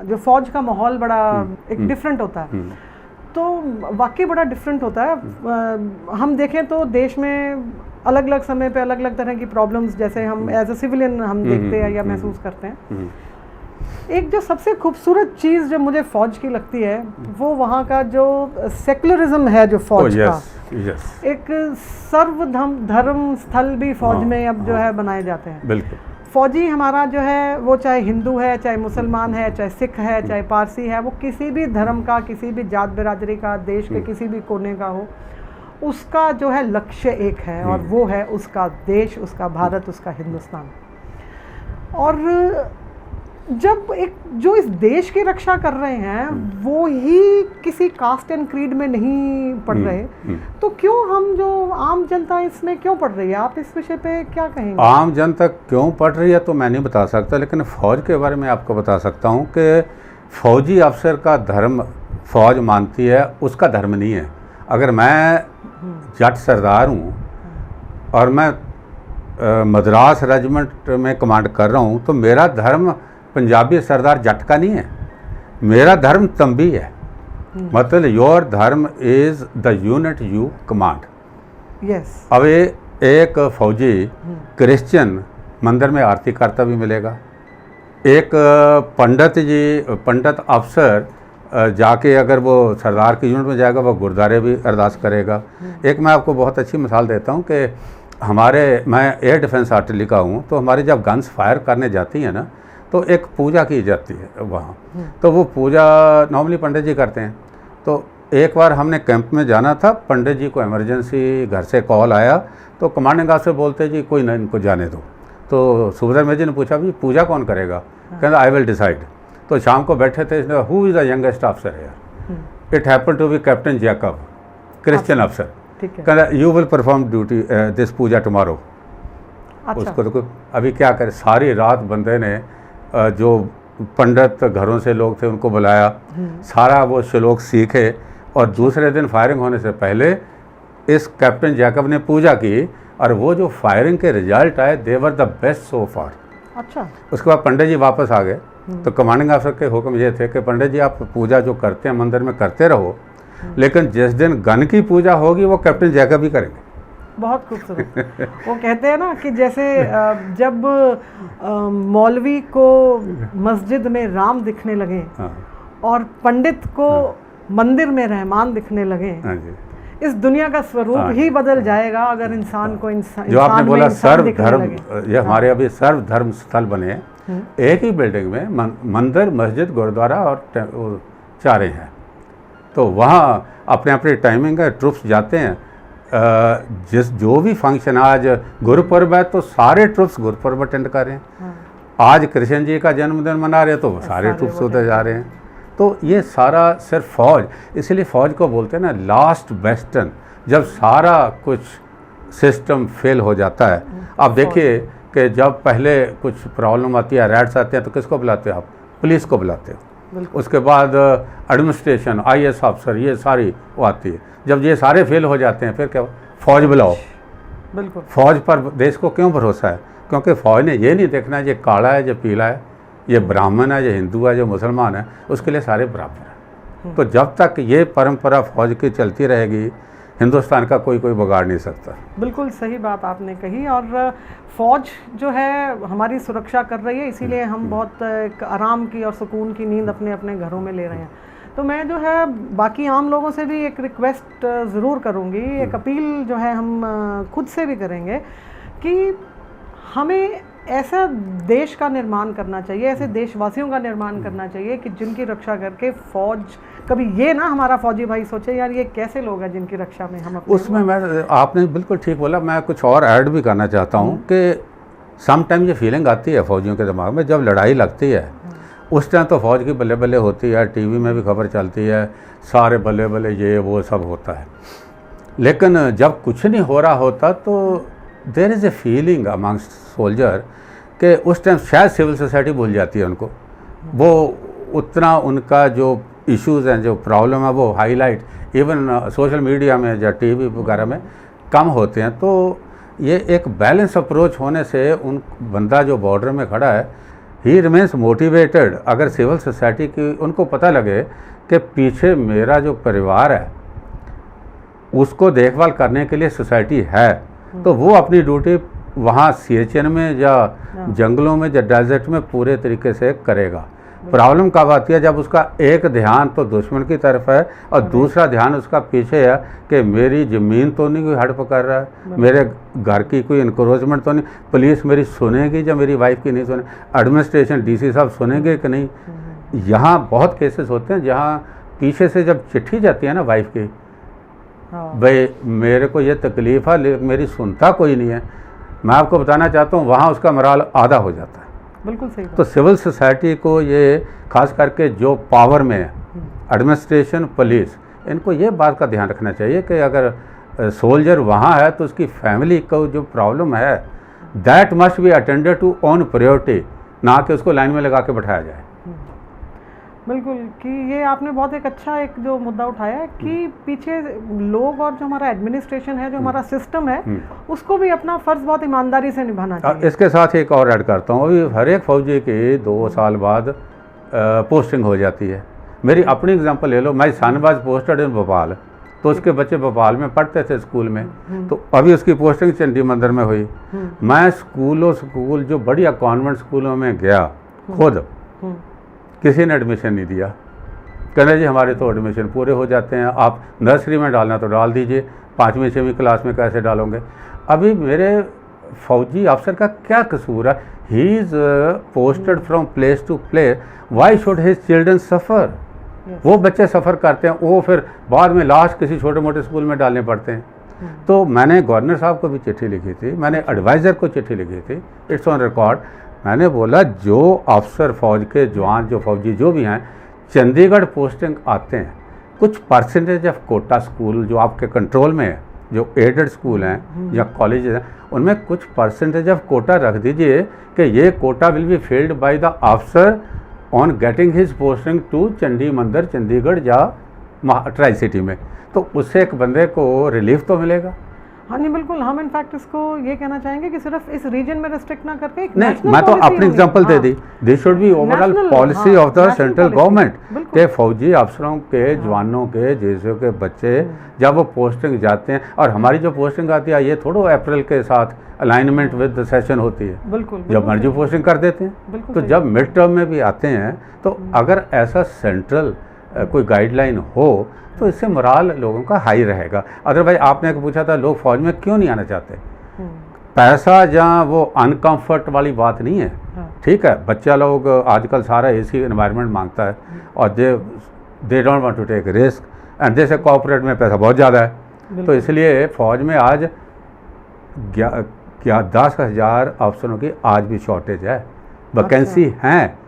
जो फ़ौज का माहौल बड़ा एक डिफरेंट होता है, तो वाकई बड़ा डिफरेंट होता है। हम देखें तो देश में अलग अलग समय पे अलग अलग तरह की प्रॉब्लम्स, जैसे हम एज अ सिविलियन हम देखते हैं या महसूस करते हैं। एक जो सबसे खूबसूरत चीज़ जो मुझे फ़ौज की लगती है वो वहाँ का जो सेकुलरिज्म है, जो फ़ौज का एक सर्वधर्म स्थल भी फ़ौज में अब जो है बनाए जाते हैं। बिल्कुल। फ़ौजी हमारा जो है वो चाहे हिंदू है, चाहे मुसलमान है, चाहे सिख है, चाहे पारसी है, वो किसी भी धर्म का, किसी भी जात बिरादरी का, देश के किसी भी कोने का हो, उसका जो है लक्ष्य एक है और वो है उसका देश, उसका भारत, उसका हिंदुस्तान। और जब एक जो इस देश की रक्षा कर रहे हैं वो ही किसी कास्ट एंड क्रीड में नहीं पढ़ रहे, तो क्यों हम जो आम जनता इसमें क्यों पढ़ रही है? आप इस विषय पे क्या कहेंगे? आम जनता क्यों पढ़ रही है तो मैं नहीं बता सकता, लेकिन फ़ौज के बारे में आपको बता सकता हूँ कि फ़ौजी अफसर का धर्म फ़ौज मानती है, उसका धर्म नहीं है। अगर मैं जट सरदार हूँ और मैं मद्रास रेजिमेंट में कमांड कर रहा हूँ तो मेरा धर्म पंजाबी सरदार जट का नहीं है, मेरा धर्म तंबी है। मतलब योर धर्म is the unit you command. Yes. अब एक फौजी क्रिश्चियन मंदिर में आरती करता भी मिलेगा, एक पंडित अफसर जाके अगर वो सरदार की यूनिट में जाएगा वो गुरुद्वारे भी अरदास करेगा। एक मैं आपको बहुत अच्छी मिसाल देता हूँ कि मैं एयर डिफेंस आर्टिलरी का हूँ, तो हमारी जब गन्स फायर करने जाती हैं ना तो एक पूजा की जाती है वहाँ, तो वो पूजा नॉर्मली पंडित जी करते हैं। तो एक बार हमने कैंप में जाना था, पंडित जी को इमरजेंसी घर से कॉल आया, तो कमांडिंग ऑफिसर बोलते जी कोई नहीं, इनको जाने दो। तो सूबेदार मेजर ने पूछा भी पूजा कौन करेगा? कहता आई विल डिसाइड। तो शाम को बैठे थे, who is the youngest officer here? It happen to be captain Jacob, Christian अफसर। कहता you will perform duty this puja tomorrow. उसको तो अभी क्या करे, सारी रात बंदे ने जो पंडित घरों से लोग थे उनको बुलाया, सारा वो श्लोक सीखे और दूसरे दिन फायरिंग होने से पहले इस कैप्टन जैकब ने पूजा की और वो जो फायरिंग के रिजल्ट आए दे वर द बेस्ट सो फार। अच्छा। उसके बाद पंडित जी वापस आ गए, तो कमांडिंग ऑफिसर के हुक्म ये थे कि पंडित जी आप पूजा जो करते हैं मंदिर में करते रहो, लेकिन जिस दिन गन की पूजा होगी वो कैप्टन जैकब ही करेंगे। बहुत खूबसूरत। वो कहते हैं ना कि जैसे जब मौलवी को मस्जिद में राम दिखने लगे और पंडित को मंदिर में रहमान दिखने लगे, इस दुनिया का स्वरूप ही बदल जाएगा अगर इंसान को इंसान जो आपने बोला सर्वधर्म, ये हमारे अभी सर्वधर्म स्थल बने हैं, एक ही बिल्डिंग में मंदिर, मस्जिद, गुरुद्वारा और चारे हैं। तो वहाँ अपने अपने टाइमिंग है, ट्रुप्स जाते हैं। जो भी फंक्शन, आज गुरुपर्व है तो सारे ट्रुप्स गुरुपर्व अटेंड कर रहे हैं। आज कृष्ण जी का जन्मदिन मना रहे हैं तो सारे ट्रुप्स होते जा रहे हैं। तो ये सारा सिर्फ फौज, इसलिए फौज को बोलते हैं ना लास्ट बेस्टन, जब सारा कुछ सिस्टम फेल हो जाता है। आप देखिए कि जब पहले कुछ प्रॉब्लम आती है, रैड्स आते हैं तो किसको बुलाते हो आप? पुलिस को बुलाते हो। उसके बाद एडमिनिस्ट्रेशन, IAS ऑफिसर, ये सारी वो आती है। जब ये सारे फेल हो जाते हैं फिर क्या? फौज बुलाओ। बिल्कुल। फौज पर देश को क्यों भरोसा है? क्योंकि फौज ने ये नहीं देखना है ये काला है, ये पीला है, ये ब्राह्मण है, ये हिंदू है, ये मुसलमान है, उसके लिए सारे बराबर हैं। तो जब तक ये परंपरा फौज की चलती रहेगी, हिंदुस्तान का कोई बिगाड़ नहीं सकता। बिल्कुल सही बात आपने कही। और फौज जो है हमारी सुरक्षा कर रही है, इसीलिए हम बहुत एक आराम की और सुकून की नींद अपने अपने घरों में ले रहे हैं। तो मैं जो है बाकी आम लोगों से भी एक रिक्वेस्ट ज़रूर करूँगी, एक अपील जो है हम खुद से भी करेंगे कि हमें ऐसा देश का निर्माण करना चाहिए, ऐसे देशवासियों का निर्माण करना चाहिए कि जिनकी रक्षा करके फौज कभी ये ना हमारा फौजी भाई सोचे यार ये कैसे लोग हैं जिनकी रक्षा में हम। उसमें मैं, आपने बिल्कुल ठीक बोला, मैं कुछ और ऐड भी करना चाहता हूँ कि समटाइम ये फीलिंग आती है फौजियों के दिमाग में, जब लड़ाई लगती है उस टाइम तो फौज की बल्ले बल्ले होती है, टीवी में भी खबर चलती है, सारे बल्ले बल्ले ये वो सब होता है। लेकिन जब कुछ नहीं हो रहा होता तो there is a feeling amongst soldier कि उस टाइम शायद सिविल सोसाइटी भूल जाती है उनको, वो उतना उनका जो इश्यूज़ हैं, जो प्रॉब्लम है वो हाईलाइट इवन सोशल मीडिया में या टीवी वगैरह में कम होते हैं। तो ये एक बैलेंस अप्रोच होने से उन बंदा जो बॉर्डर में खड़ा है, ही रिमेन्स मोटिवेटेड। अगर सिविल सोसाइटी की उनको पता लगे कि पीछे मेरा जो परिवार है उसको देखभाल करने के लिए सोसाइटी है, तो वो अपनी ड्यूटी वहाँ CHN में या जंगलों में या डेजर्ट में पूरे तरीके से करेगा। प्रॉब्लम कब आती है? जब उसका एक ध्यान तो दुश्मन की तरफ है और दूसरा ध्यान उसका पीछे है कि मेरी ज़मीन तो नहीं कोई हड़प कर रहा है, मेरे घर की कोई इंक्रोचमेंट तो नहीं, पुलिस मेरी सुनेगी या मेरी वाइफ की नहीं सुने, एडमिनिस्ट्रेशन DC साहब सुनेंगे कि नहीं। यहाँ बहुत केसेस होते हैं जहाँ पीछे से जब चिट्ठी जाती है ना वाइफ की, भाई मेरे को ये तकलीफ़ है, मेरी सुनता कोई नहीं है, मैं आपको बताना चाहता हूँ वहाँ उसका मराल आधा हो जाता है। बिल्कुल सही। तो सिविल सोसाइटी को ये खास करके जो पावर में है, एडमिनिस्ट्रेशन, पुलिस, इनको ये बात का ध्यान रखना चाहिए कि अगर सोल्जर वहाँ है तो उसकी फैमिली को जो प्रॉब्लम है that must be attended to on priority, ना कि उसको लाइन में लगा के बैठाया जाए। बिल्कुल, कि ये आपने बहुत एक अच्छा एक जो मुद्दा उठाया है कि पीछे लोग और जो हमारा एडमिनिस्ट्रेशन है, जो हमारा सिस्टम है, उसको भी अपना फ़र्ज़ बहुत ईमानदारी से निभाना चाहिए। इसके साथ एक और ऐड करता हूँ, अभी हर एक फौजी की 2 साल बाद पोस्टिंग हो जाती है। मेरी अपनी एग्जांपल ले लो, मैं शानबाज पोस्टेड इन भोपाल, तो उसके बच्चे भोपाल में पढ़ते थे स्कूल में, तो अभी उसकी पोस्टिंग चंडी मंदिर में हुई। मैं स्कूल जो बढ़िया कॉन्वेंट स्कूलों में गया खुद, किसी ने एडमिशन नहीं दिया। कहना जी हमारे तो एडमिशन पूरे हो जाते हैं, आप नर्सरी में डालना तो डाल दीजिए, 5वीं 6वीं क्लास में कैसे डालोगे। अभी मेरे फौजी अफसर का क्या कसूर है? He is posted from place to place, why should his children suffer? वो बच्चे सफ़र करते हैं, वो फिर बाद में लास्ट किसी छोटे मोटे स्कूल में डालने पड़ते हैं। तो मैंने गवर्नर साहब को भी चिट्ठी लिखी थी, मैंने एडवाइज़र को चिट्ठी लिखी थी, इट्स ऑन रिकॉर्ड। मैंने बोला जो अफसर फौज के जवान, जो फौजी जो भी हैं, चंडीगढ़ पोस्टिंग आते हैं, कुछ परसेंटेज ऑफ कोटा स्कूल जो आपके कंट्रोल में है, जो एडेड स्कूल हैं या कॉलेज हैं, उनमें कुछ परसेंटेज ऑफ कोटा रख दीजिए कि ये quota will be filled by the अफसर on getting his posting to Chandi Mandir, Chandigarh या ट्राई सिटी में, तो उससे एक बंदे को रिलीफ तो मिलेगा। हाँ जी बिल्कुल, हम इनफैक्ट इसको ये कहना चाहेंगे कि सिर्फ इस रीजन में रिस्ट्रिक्ट ना करके एक नहीं, मैं तो अपनी example they the, this should be overall policy of the central government के फौजी अफसरों के, जवानों के, जैसे के बच्चे जब वो पोस्टिंग जाते हैं, और हमारी जो पोस्टिंग आती है ये थोड़ा अप्रैल के साथ अलाइनमेंट विद द सेशन होती है, बिल्कुल जब मर्जी पोस्टिंग कर देते हैं। तो जब मिड टर्म में भी आते हैं, तो अगर ऐसा सेंट्रल कोई गाइडलाइन हो तो इससे मोराल लोगों का हाई रहेगा। अदरवाइज आपने पूछा था लोग फौज में क्यों नहीं आना चाहते, पैसा जहाँ वो अनकम्फर्ट वाली बात नहीं है। ठीक है, बच्चा लोग आजकल सारा AC एनवायरनमेंट मांगता है और they don't want to take risk and जैसे कॉर्पोरेट में पैसा बहुत ज़्यादा है, तो इसलिए फ़ौज में आज 10,000 अफसरों की आज भी शॉर्टेज है, वैकेंसी हैं,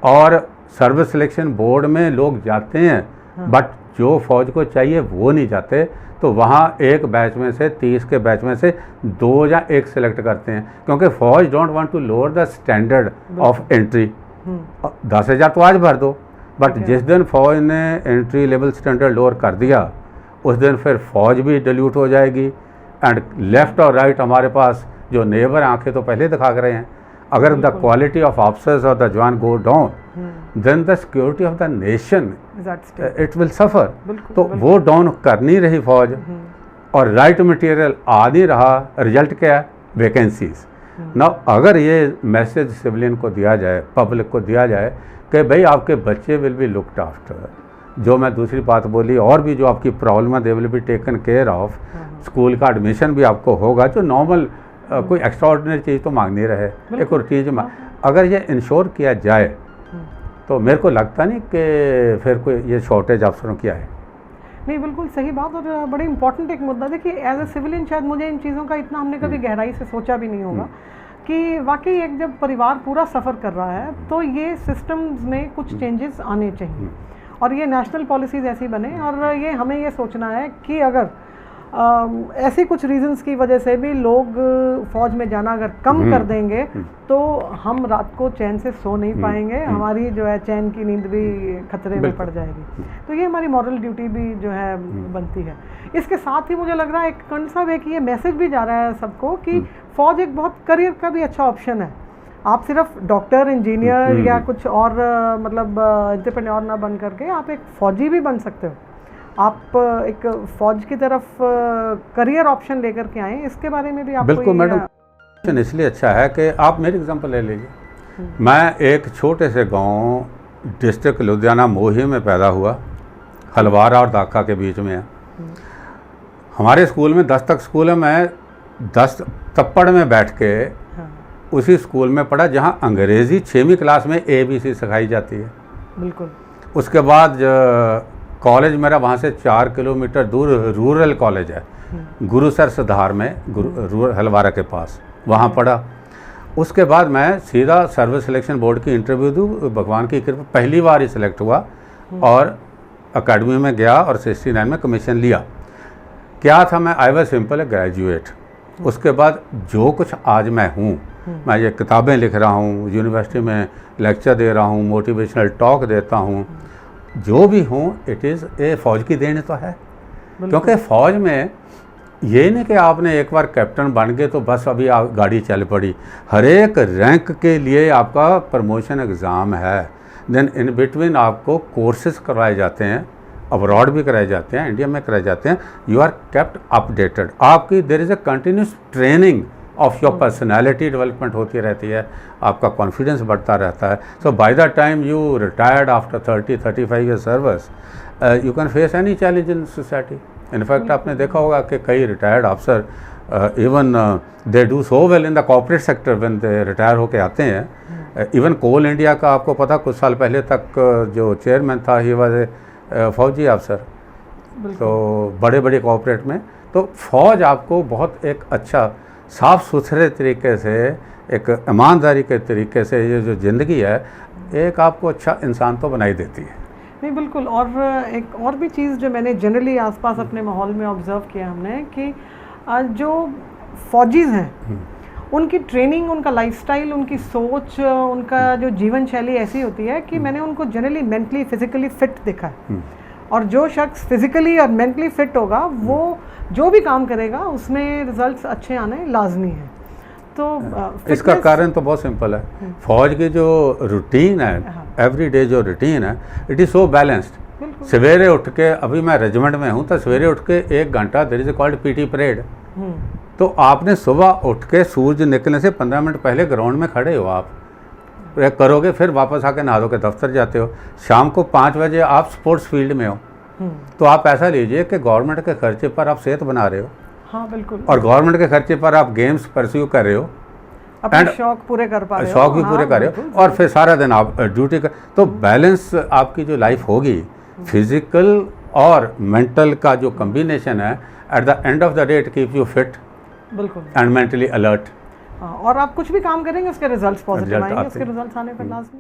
और सर्विस सिलेक्शन बोर्ड में लोग जाते हैं, बट जो फौज को चाहिए वो नहीं जाते, तो वहाँ एक बैच में से 30 के बैच में से 2 या 1 सेलेक्ट करते हैं, क्योंकि फौज don't want to lower the standard of entry. 10,000 तो आज भर दो, बट जिस दिन फौज ने एंट्री लेवल स्टैंडर्ड लोअर कर दिया, उस दिन फिर फौज भी डिल्यूट हो जाएगी। एंड लेफ्ट और राइट हमारे पास जो नेबर आंखें तो पहले दिखा रहे हैं, अगर द क्वालिटी ऑफ ऑफिसर्स और the jawan go down, then the security of the nation it will suffer. तो वो डाउन कर नहीं रही फौज, और राइट मटेरियल आ नहीं रहा, रिजल्ट क्या है? वैकेंसीज। ना अगर ये मैसेज सिविलियन को दिया जाए, पब्लिक को दिया जाए कि भाई आपके बच्चे विल बी लुक्ड आफ्टर, जो मैं दूसरी बात बोली, और भी जो आपकी प्रॉब्लम है they will be taken care of, school का एडमिशन भी आपको होगा, जो नॉर्मल कोई एक्स्ट्रा ऑर्डिनरी चीज़ तो मांग नहीं रहे, एक और चीज़ अगर ये इंश्योर किया जाए तो मेरे को लगता नहीं कि फिर कोई ये शॉर्टेज अफसरों की आए। नहीं, बिल्कुल सही बात, और बड़ी इंपॉर्टेंट एक मुद्दा। देखिए एज ए सिविलियन शायद मुझे इन चीज़ों का इतना हमने कभी गहराई से सोचा भी नहीं होगा कि वाकई एक जब परिवार पूरा सफ़र कर रहा है तो ये सिस्टम्स में कुछ चेंजेस आने चाहिए, और ये नेशनल पॉलिसीज़ ऐसी बने, और ये हमें ये सोचना है कि अगर ऐसी कुछ रीजंस की वजह से भी लोग फौज में जाना अगर कम कर देंगे तो हम रात को चैन से सो नहीं पाएंगे, हमारी जो है चैन की नींद भी खतरे में पड़ जाएगी। तो ये हमारी मॉरल ड्यूटी भी जो है बनती है। इसके साथ ही मुझे लग रहा है एक ये मैसेज भी जा रहा है सबको कि फ़ौज एक बहुत करियर का भी अच्छा ऑप्शन है। आप सिर्फ डॉक्टर, इंजीनियर या कुछ और मतलब एंटरप्रेन्योर ना बन करके आप एक फौजी भी बन सकते हो। आप एक फौज की तरफ करियर ऑप्शन लेकर के आए, इसके बारे में भी आपको बिल्कुल मैडम, इसलिए अच्छा है कि आप मेरी एग्जांपल ले लीजिए। मैं एक छोटे से गांव डिस्ट्रिक्ट लुधियाना मोही में पैदा हुआ, हलवारा और दाका के बीच में है। हमारे स्कूल में 10 तक स्कूल है, मैं 10 तप्पड़ में बैठ के उसी स्कूल में पढ़ा जहाँ अंग्रेज़ी 6वीं क्लास में ABC सिखाई जाती है। बिल्कुल। उसके बाद कॉलेज मेरा वहाँ से 4 किलोमीटर दूर रूरल कॉलेज है, गुरुसर सुधार में, हलवारा के पास, वहाँ पढ़ा। उसके बाद मैं सीधा सर्विस सिलेक्शन बोर्ड की इंटरव्यू दूँ, भगवान की कृपा पहली बार ही सिलेक्ट हुआ और अकेडमी में गया और 69 में कमीशन लिया। क्या था, मैं आई वॉज सिंपल ग्रेजुएट। उसके बाद जो कुछ आज मैं हूँ, मैं ये किताबें लिख रहा हूँ, यूनिवर्सिटी में लेक्चर दे रहा हूँ, मोटिवेशनल टॉक देता हूँ, जो भी हूँ इट इज़ ए फ़ौज की देन तो है। क्योंकि फ़ौज में ये नहीं कि आपने एक बार कैप्टन बन गए तो बस अभी आप गाड़ी चल पड़ी। हर एक रैंक के लिए आपका प्रमोशन एग्ज़ाम है। देन इन बिटवीन आपको कोर्सेज करवाए जाते हैं, अब्रॉड भी कराए जाते हैं, इंडिया में कराए जाते हैं। You are kept updated. आपकी there is a continuous training of your personality development होती रहती है, आपका कॉन्फिडेंस बढ़ता रहता है। So by the time you retired after 30-35 year service, you can face any challenge in society. In fact आपने देखा होगा कि कई रिटायर्ड अफसर even they do so well in the corporate sector when they retire होके आते हैं। इवन कोल India का आपको पता, कुछ साल पहले तक जो चेयरमैन था ही वाज फौजी अफसर, तो बड़े बड़े कॉर्पोरेट में। तो फौज आपको बहुत एक अच्छा साफ़ सुथरे तरीके से, एक ईमानदारी के तरीके से ये जो ज़िंदगी है, एक आपको अच्छा इंसान तो बनाई देती है। नहीं बिल्कुल। और एक और भी चीज़ जो मैंने जनरली आसपास अपने माहौल में ऑब्ज़र्व किया हमने कि जो फौजीज़ हैं उनकी ट्रेनिंग, उनका लाइफस्टाइल, उनकी सोच, उनका जो जीवन शैली ऐसी होती है कि मैंने उनको जनरली मेंटली फिज़िकली फ़िट देखा है। और जो शख्स फिज़िकली और मेंटली फ़िट होगा वो जो भी काम करेगा उसमें रिजल्ट्स अच्छे आने लाजमी है। तो इसका कारण तो बहुत सिंपल है। फौज की जो रूटीन है, एवरीडे जो रूटीन है, इट इज़ सो बैलेंस्ड। सवेरे उठ के, अभी मैं रेजिमेंट में हूँ, तो सवेरे उठ के 1 घंटा there is called PT parade. तो आपने सुबह उठ के सूरज निकलने से 15 मिनट पहले ग्राउंड में खड़े हो, आप करोगे, फिर वापस आके नहा धो के दफ्तर जाते हो। शाम को 5 बजे आप स्पोर्ट्स फील्ड में हो। तो आप ऐसा लीजिए कि गवर्नमेंट के खर्चे पर आप सेहत बना रहे हो। हाँ बिल्कुल। और गवर्नमेंट के खर्चे पर आप गेम्स परस्यू कर रहे हो, अपने शौक पूरे कर पा रहे हो, शौक भी पूरे कर रहे हो, और फिर सारा दिन आप ड्यूटी कर। तो बैलेंस आपकी जो लाइफ होगी, फिजिकल और मेंटल का जो कम्बिनेशन है, at the end of the day it keep you fit बिल्कुल एंड मेंटली अलर्ट। और आप कुछ भी काम करेंगे उसके रिजल्ट्स पॉजिटिव आएंगे, उसके रिजल्ट्स आने पर लाजमी।